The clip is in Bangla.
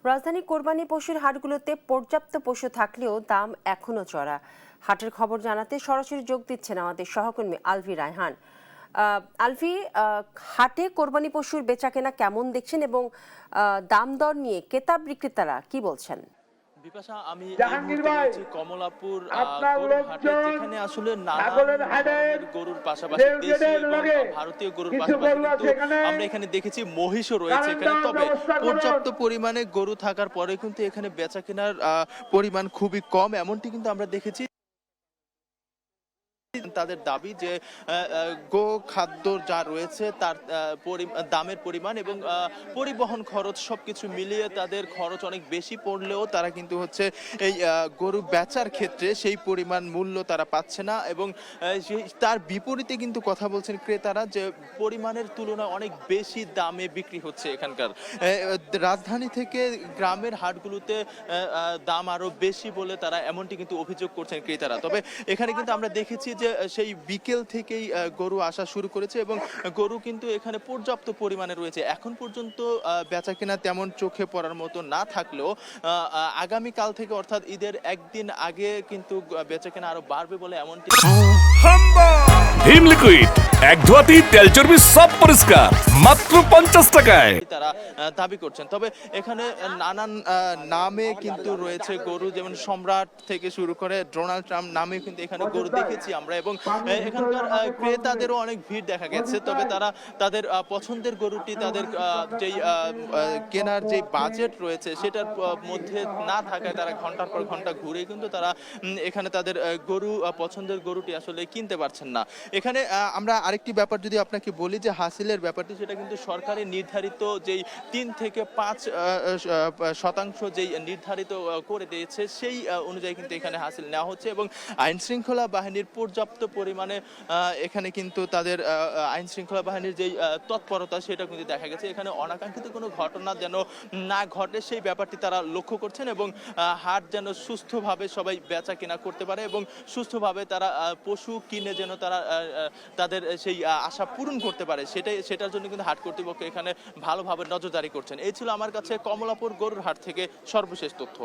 রাজধানী কোরবানি পশুর হাটগুলোতে পর্যাপ্ত পশু থাকলেও দাম এখনো চড়া। হাটের খবর জানাতে সরাসরি যোগ দিচ্ছেন আমাদের সহকর্মী আলভি রায়হান। আলভি, হাটে কোরবানি পশুর বেচাকেনা কেমন দেখছেন এবং দাম দর নিয়ে ক্রেতা বিক্রেতারা কি বলছেন? বিপাশা, আমি এই মুহূর্তে রয়েছি কমলাপুর গরুর হাটে, যেখানে আসলে নানান ধরনের গরুর পাশাপাশি দেশি এবং ভারতীয় গরুর পাশাপাশি কিন্তু আমরা এখানে দেখেছি মহিষও রয়েছে এখানে। তবে পর্যাপ্ত পরিমাণে গরু থাকার পরে কিন্তু এখানে বেচা কেনার পরিমাণ খুবই কম, এমনটি কিন্তু আমরা দেখেছি। তাদের দাবি যে গো খাদ্য যা রয়েছে তার দামের পরিমাণ এবং পরিবহন খরচ সবকিছু মিলিয়ে তাদের খরচ অনেক বেশি পড়লেও তারা কিন্তু হচ্ছে এই গরু বেচার ক্ষেত্রে সেই পরিমাণ মূল্য তারা পাচ্ছে না। এবং তার বিপরীতে কিন্তু কথা বলছেন ক্রেতারা যে পরিমাণের তুলনায় অনেক বেশি দামে বিক্রি হচ্ছে এখানকার। রাজধানী থেকে গ্রামের হাটগুলোতে দাম আরো বেশি বলে তারা এমনটি কিন্তু অভিযোগ করছেন ক্রেতারা। তবে এখানে কিন্তু আমরা দেখেছি যে সেই বিকেল থেকেই গরু আসা শুরু করেছে এবং গরু কিন্তু এখানে পর্যাপ্ত পরিমাণে রয়েছে। এখন পর্যন্ত বেচা কেনা তেমন চোখে পড়ার মতো না থাকলেও আগামী কাল থেকে অর্থাৎ ঈদের একদিন আগে কিন্তু বেচা কেনা আরো বাড়বে বলে এমনটি। ভীম লিকুইড এক ধোয়াতেই তেল চর্বি সব পরিষ্কার মাত্র 50 টাকায় তারা দাবি করছেন। তবে এখানে নানান নামে কিন্তু রয়েছে গরু, যেমন সম্রাট থেকে শুরু করে ডোনাল্ড ট্রাম্প নামে কিন্তু এখানে গরু দেখেছি আমরা। এবং এখানকার ক্রেতাদেরও অনেক ভিড় দেখা গেছে। তবে তারা তাদের পছন্দের গরুটি তাদের যেই কেনার যে বাজেট রয়েছে সেটার মধ্যে না থাকায় তারা ঘন্টার পর ঘন্টা ঘুরে কিন্তু তারা এখানে তাদের গরু পছন্দের গরুটি আসলে কিনতে পারছেন না। এখানে আমরা আরেকটি ব্যাপার যদি আপনাকে বলি যে হাসিলের ব্যাপারটি, সেটা কিন্তু সরকারের নির্ধারিত যেই 3 থেকে 5% যেই নির্ধারিত করে দিয়েছে সেই অনুযায়ী কিন্তু এখানে হাসিল নেওয়া হচ্ছে। এবং আইন শৃঙ্খলা বাহিনীর পর্যাপ্ত পরিমাণে এখানে কিন্তু তাদের আইন শৃঙ্খলা বাহিনীর যেই তৎপরতা সেটা কিন্তু দেখা গেছে। এখানে অনাকাঙ্ক্ষিত কোনো ঘটনা যেন না ঘটে সেই ব্যাপারটি তারা লক্ষ্য করছেন এবং হাট যেন সুস্থভাবে সবাই বেচা কেনা করতে পারে এবং সুস্থভাবে তারা পশু কিনে যেন তারা তাদের সেই আশা পূরণ করতে পারে সেটার জন্য কিন্তু হাট কর্তৃপক্ষ এখানে ভালোভাবে নজরদারি করছেন। এই ছিল আমার কাছে কমলাপুর গরুর হাট থেকে সর্বশেষ তথ্য।